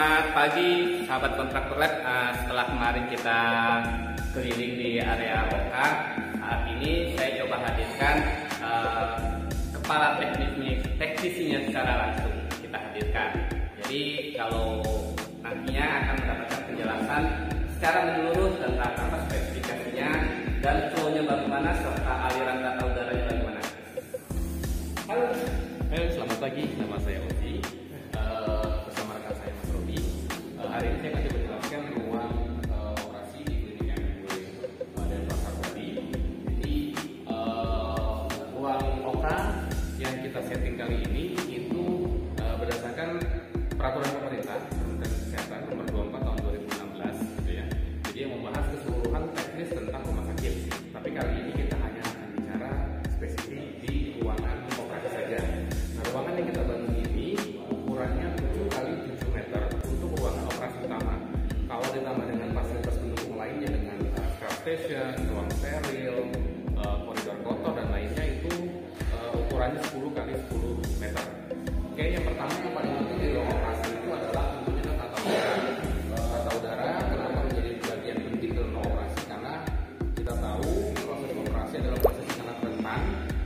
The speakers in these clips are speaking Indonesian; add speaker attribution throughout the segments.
Speaker 1: Selamat pagi sahabat kontraktor lab. Setelah kemarin kita keliling di area Oka, saat ini saya coba hadirkan kepala teknisinya secara langsung kita hadirkan. Jadi kalau nantinya akan mendapatkan penjelasan secara menyeluruh tentang apa spesifikasinya dan flow-nya bagaimana serta aliran data udaranya bagaimana. Halo,
Speaker 2: Selamat pagi, nama saya Ozi. Bersama rekan saya Mas Robi. Hari ini saya akan menjelaskan ruang operasi di klinik yang ada di Pasar Bali. Jadi ruang OKA yang kita setting kali ini itu berdasarkan peraturan pemerintah Kementerian Kesehatan nomor 24 tahun 2016 gitu ya. Jadi yang membahas keseluruhan teknis tentang rumah sakit. Tapi kali ini kita hanya akan bicara spesifik di ruangan operasi saja. Nah, ruangan yang kita bangun ini ukurannya 7 kali 7 meter untuk ruangan operasi utama. Kalau ditambah dengan fasilitas pendukung lainnya dengan scrub station, ruang steril, koridor kotor dan lainnya itu ukurannya 10 kali 10 meter. Oke, yang pertama yang paling penting di ruang operasi itu adalah tentunya tata udara. Tata udara kenapa menjadi bagian penting dalam operasi? Karena kita tahu proses operasi adalah proses yang sangat rentan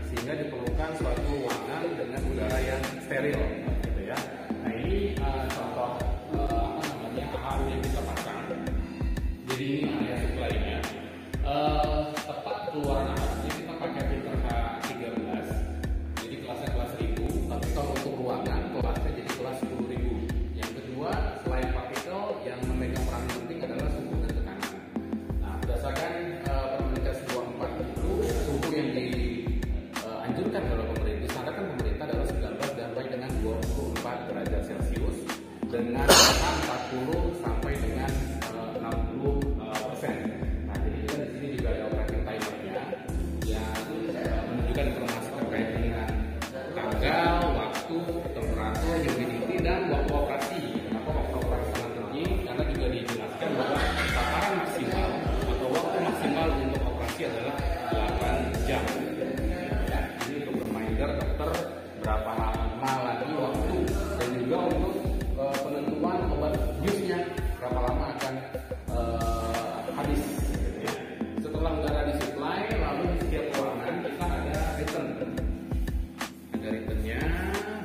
Speaker 2: sehingga diperlukan suatu ruangan dengan udara yang steril, gitu ya. Nah ini contoh AHU yang kita pasang. Jadi ini area supply-nya. Tepat keluaran AHU kita pakai filter H13. Jadi kelasnya kelas 1000, tapi kalau untuk ruangan kelasnya jadi kelas 10.000. Yang kedua, selain partikel yang memegang peran penting adalah suhu dan tekanan. Nah, berdasarkan Permenkes 24 itu suhu yang dianjurkan oleh pemerintah, disarankan pemerintah adalah 19 sampai dengan 24 derajat Celcius dengan pH 40 sampai dengan 60%. Nah, jadi kita di sini juga ada operating timernya yang menunjukkan informasi terkait dengan tanggal, waktu, temperatur, humidity dan waktu operasi. Kenapa waktu operasi sangat penting? Karena juga dijelaskan bahwa takaran maksimal atau waktu maksimal untuk operasi adalah 8 jam. Ya, ini untuk reminder dokter berapa lama lagi waktu dan juga untuk penentuan obat biusnya berapa lama akan habis. Gitu ya. Setelah udara disuplai, lalu di setiap ruangan kita ada return. Ada returnnya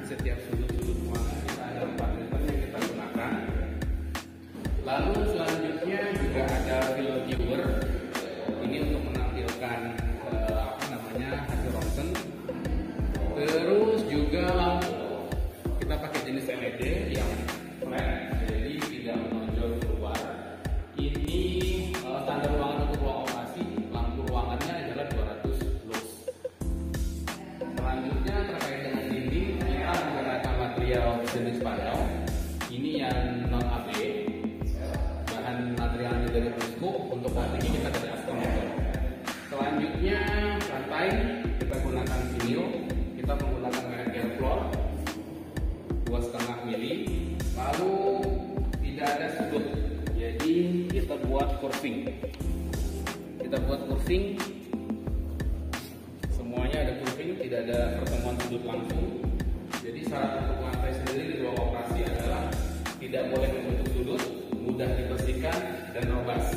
Speaker 2: di setiap sudut-sudut ruangan kita ada 4 return yang kita gunakan. Lalu selanjutnya juga ada field viewer. Ini untuk menampilkan hasil ronsen. Terus juga lampu. Kita pakai jenis LED yang flat, jadi tidak menonjol keluar. Ini standar ruangan untuk ruang operasi. Lampu ruangannya adalah 200 lux. Selanjutnya terkait dengan dinding, kita menggunakan material jenis panel. Ini yang non AB. Bahan materialnya dari Prisco. Untuk dinding kita dari Aston. Selanjutnya lantai kita gunakan vinil. Kita menggunakan merek Airfloor 2,5 mili. Lalu tidak ada sudut, jadi kita buat curving. Semuanya ada curving, tidak ada pertemuan sudut langsung. Jadi syarat untuk lantai sendiri di ruang operasi adalah tidak boleh membentuk sudut, mudah dibersihkan dan robust.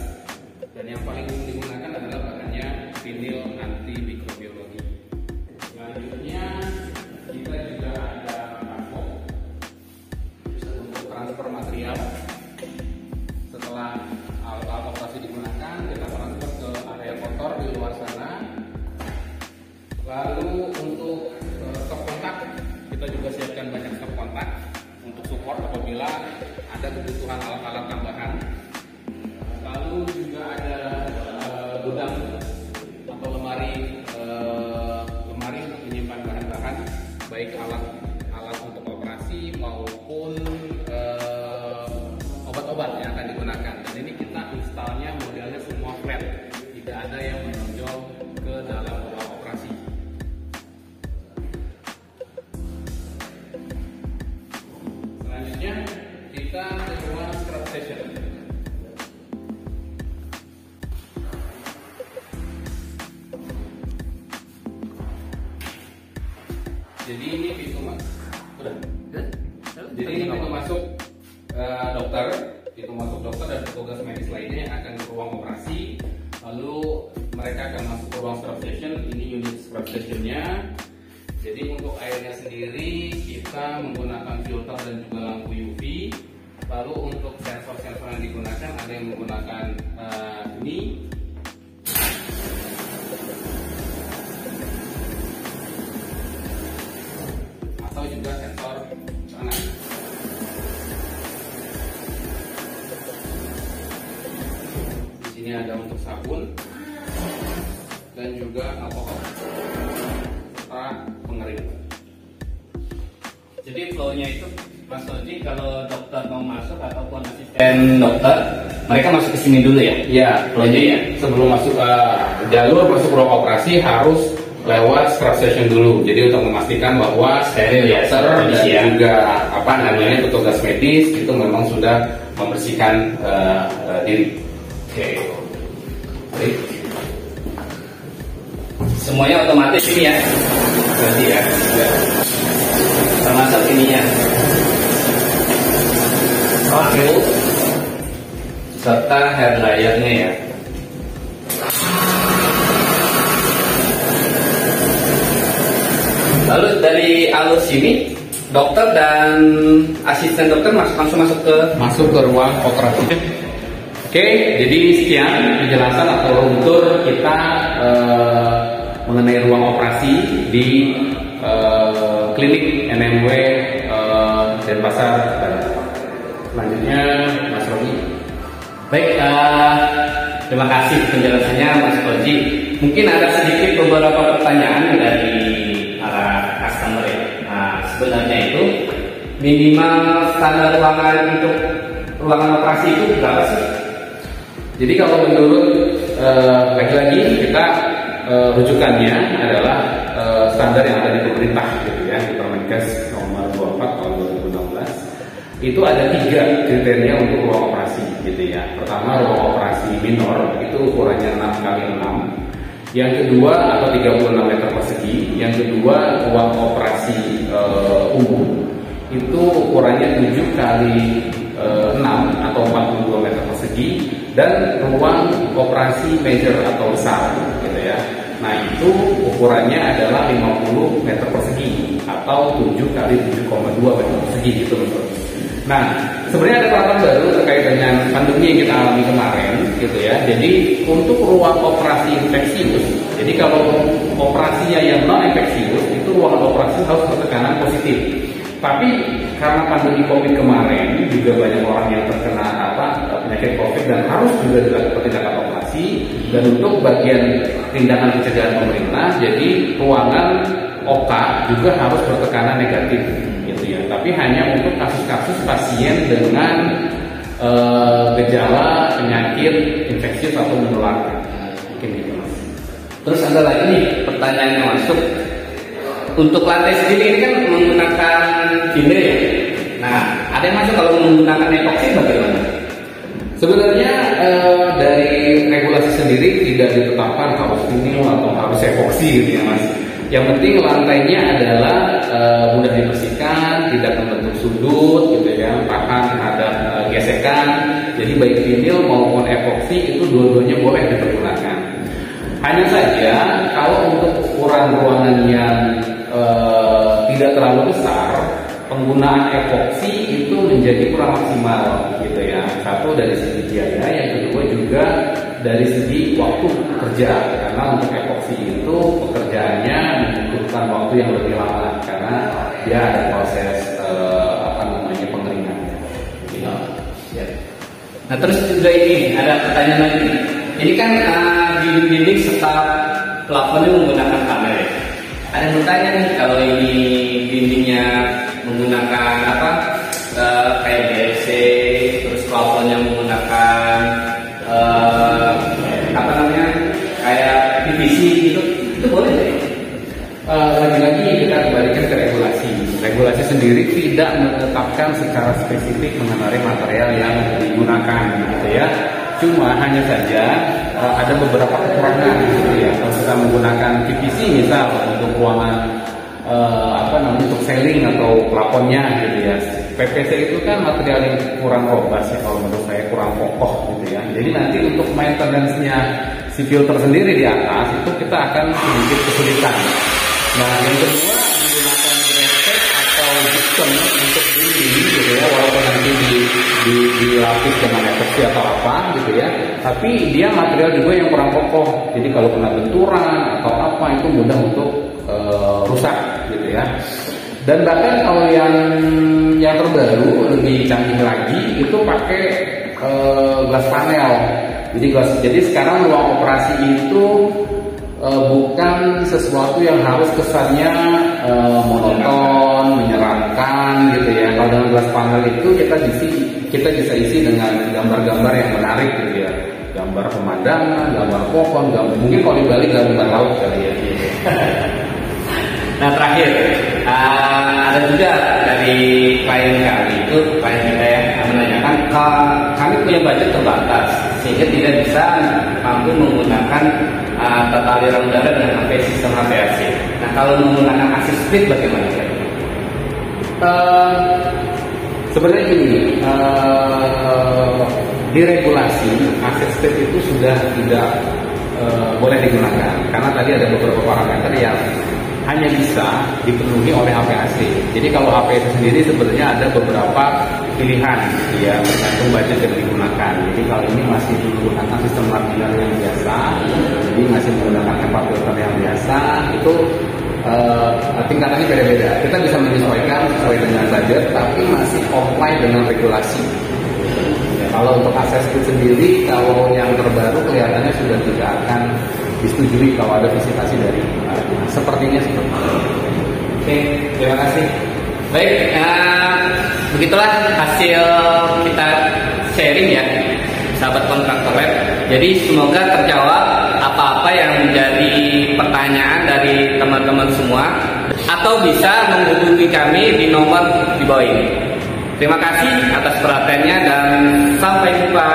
Speaker 2: Dan yang paling umum digunakan adalah bahannya vinil anti mikrobiologi. Selanjutnya kita juga ada karbon untuk transfer material. Setelah alat operasi digunakan, kita transfer ke area kotor di luar sana. Lalu untuk stop kontak, kita juga siapkan banyak stop kontak untuk support apabila ada kebutuhan alat-alat tambahan. Lalu juga ada gudang atau lemari untuk menyimpan bahan-bahan, baik alat untuk operasi maupun obat-obat yang akan digunakan. Dan ini kita installnya modelnya semua flat, tidak ada yang menonjol ke dalam ruang operasi. Selanjutnya kita ke ruang scrub station. Jadi ini pintu masuk. Jadi ini pintu masuk dokter, itu masuk dokter dan petugas medis lainnya yang akan ke ruang operasi. Lalu mereka akan masuk ke ruang scrub station. Ini unit scrub stationnya. Jadi untuk airnya sendiri kita menggunakan filter dan juga lampu UV. Lalu untuk sensor-sensor yang digunakan ada yang menggunakan ini. Atau juga sensor tangan. Di sini ada untuk sabun dan juga alkohol serta pengering.
Speaker 1: Jadi flow-nya itu Mas Oji, kalau dokter mau masuk ataupun asisten dokter, mereka masuk ke sini dulu ya?
Speaker 2: Ya, jadi sebelum masuk jalur masuk ruang operasi harus lewat scrub station dulu. Jadi untuk memastikan bahwa
Speaker 1: steril ya,
Speaker 2: dokter dan
Speaker 1: ya,
Speaker 2: juga apa namanya petugas medis itu memang sudah membersihkan diri.
Speaker 1: Oke. Semuanya otomatis ini ya, berarti ya, termasuk ininya. Oke. Serta hair dryernya ya. Lalu dari alur sini, dokter dan asisten dokter langsung masuk ke
Speaker 2: ruang operasi. Oke, jadi sekian penjelasan atau runtur kita mengenai ruang operasi di klinik NMW Denpasar. Selanjutnya Mas Robi.
Speaker 1: Baik, terima kasih penjelasannya Mas Oji. Mungkin ada sedikit beberapa pertanyaan dari para customer ya. Nah, sebenarnya itu minimal standar ruangan untuk ruangan operasi itu berapa sih?
Speaker 2: Jadi kalau menurut lagi-lagi kita rujukannya adalah standar yang ada di pemerintah gitu ya, di Permenkes nomor 24 tahun 2016. Itu ada 3 kriteria untuk ruang operasi gitu ya. Pertama, ruang operasi minor itu ukurannya 6x6. Yang kedua atau 36 meter persegi. Yang kedua, ruang operasi umum itu ukurannya 7x6 atau 42 meter persegi. Dan ruang operasi major atau besar gitu ya. Nah itu ukurannya adalah 50 meter persegi atau 7x7,2 meter persegi gitu loh. Nah sebenarnya ada peraturan baru terkait dengan pandemi yang kita alami kemarin gitu ya. Jadi untuk ruang operasi infeksius, jadi kalau operasinya yang non infeksius itu ruangan operasi harus bertekanan positif. Tapi karena pandemi COVID kemarin juga banyak orang yang terkena penyakit COVID dan harus juga dilakukan tindakan operasi. Dan untuk bagian tindakan pencegahan pemerintah, jadi ruangan OK juga harus bertekanan negatif, gitu ya. Tapi hanya untuk kasus-kasus pasien dengan gejala penyakit infeksius atau menular. Mungkin gitu Mas.
Speaker 1: Terus ada lagi nih pertanyaan yang masuk. Untuk lantai sendiri ini kan menggunakan vinyl ya. Nah, ada yang masuk kalau menggunakan epoxy bagaimana?
Speaker 2: Sebenarnya dari regulasi sendiri tidak ditetapkan harus vinyl atau harus epoxy gitu ya Mas. Yang penting lantainya adalah mudah dibersihkan, tidak membentuk sudut gitu ya, tahan terhadap gesekan. Jadi baik vinyl maupun epoxy itu dua-duanya boleh dipergunakan. Hanya saja kalau untuk ukuran ruangan yang tidak terlalu besar, penggunaan epoxy itu menjadi kurang maksimal gitu ya. Satu dari segi biaya, yang kedua juga dari segi waktu kerja, karena untuk epoxy itu pekerjaannya membutuhkan waktu yang lebih lama karena dia ada proses pengeringan.
Speaker 1: Gitu. Ya. Nah terus juga ini ada pertanyaan lagi. Ini kan dinding-dinding serta plafonnya menggunakan panel ya. Ada yang bertanya nih kalau ini dindingnya menggunakan kayak BLC, terus plafonnya menggunakan kayak PVC gitu, itu boleh nggak?
Speaker 2: Lagi-lagi kita kembalikan ke regulasi. Regulasi sendiri tidak menetapkan secara spesifik mengenai material yang digunakan, gitu ya. Cuma hanya saja ada beberapa kekurangan gitu ya. Kalau kita menggunakan PVC misal untuk ruangan untuk selling atau plafonnya gitu ya. PVC itu kan material yang kurang robust ya, kalau menurut saya kurang kokoh gitu ya. Jadi nanti untuk maintenance-nya si filter sendiri di atas itu kita akan sedikit kesulitan. Nah yang kedua, menggunakan grafit atau gypsum untuk dinding gitu ya, walaupun nanti dilapis dengan epoxy atau apa gitu ya, tapi dia material juga yang kurang kokoh. Jadi kalau kena benturan atau apa itu mudah untuk rusak gitu ya. Dan bahkan kalau yang terbaru lebih canggih lagi itu pakai glass panel. Jadi sekarang ruang operasi itu bukan sesuatu yang harus kesannya monoton, menyeramkan gitu ya. Kalau dengan glass panel itu kita bisa isi dengan gambar-gambar yang menarik gitu ya. Gambar pemandangan, gambar pohon, mungkin kalau di Bali gambar laut kali ya.
Speaker 1: Nah terakhir, ada juga dari klien kita yang menanyakan, kami punya budget terbatas sehingga tidak bisa mampu menggunakan tata aliran udara dengan sistem HVAC. Nah kalau menggunakan AC split bagaimana?
Speaker 2: Sebenarnya ini di regulasi AC split itu sudah tidak boleh digunakan karena tadi ada beberapa parameter yang hanya bisa dipenuhi oleh HVAC. Jadi kalau HVAC sendiri sebenarnya ada beberapa pilihan, ya tergantung budget yang digunakan. Jadi kalau ini masih menggunakan sistem laminar yang biasa, jadi masih menggunakan HEPA filter yang biasa, itu tingkatannya beda-beda. Kita bisa menyesuaikan sesuai dengan budget, tapi masih comply dengan regulasi. Ya, kalau untuk AC split sendiri, kalau yang terbaru kelihatannya sudah tidak akan disetujui kalau ada visitasi dari sepertinya seperti itu.
Speaker 1: Oke, terima kasih. Baik, begitulah hasil kita sharing ya, sahabat kontraktor lab. Jadi semoga terjawab apa-apa yang menjadi pertanyaan dari teman-teman semua, atau bisa menghubungi kami di nomor di bawah ini. Terima kasih atas perhatiannya dan sampai jumpa.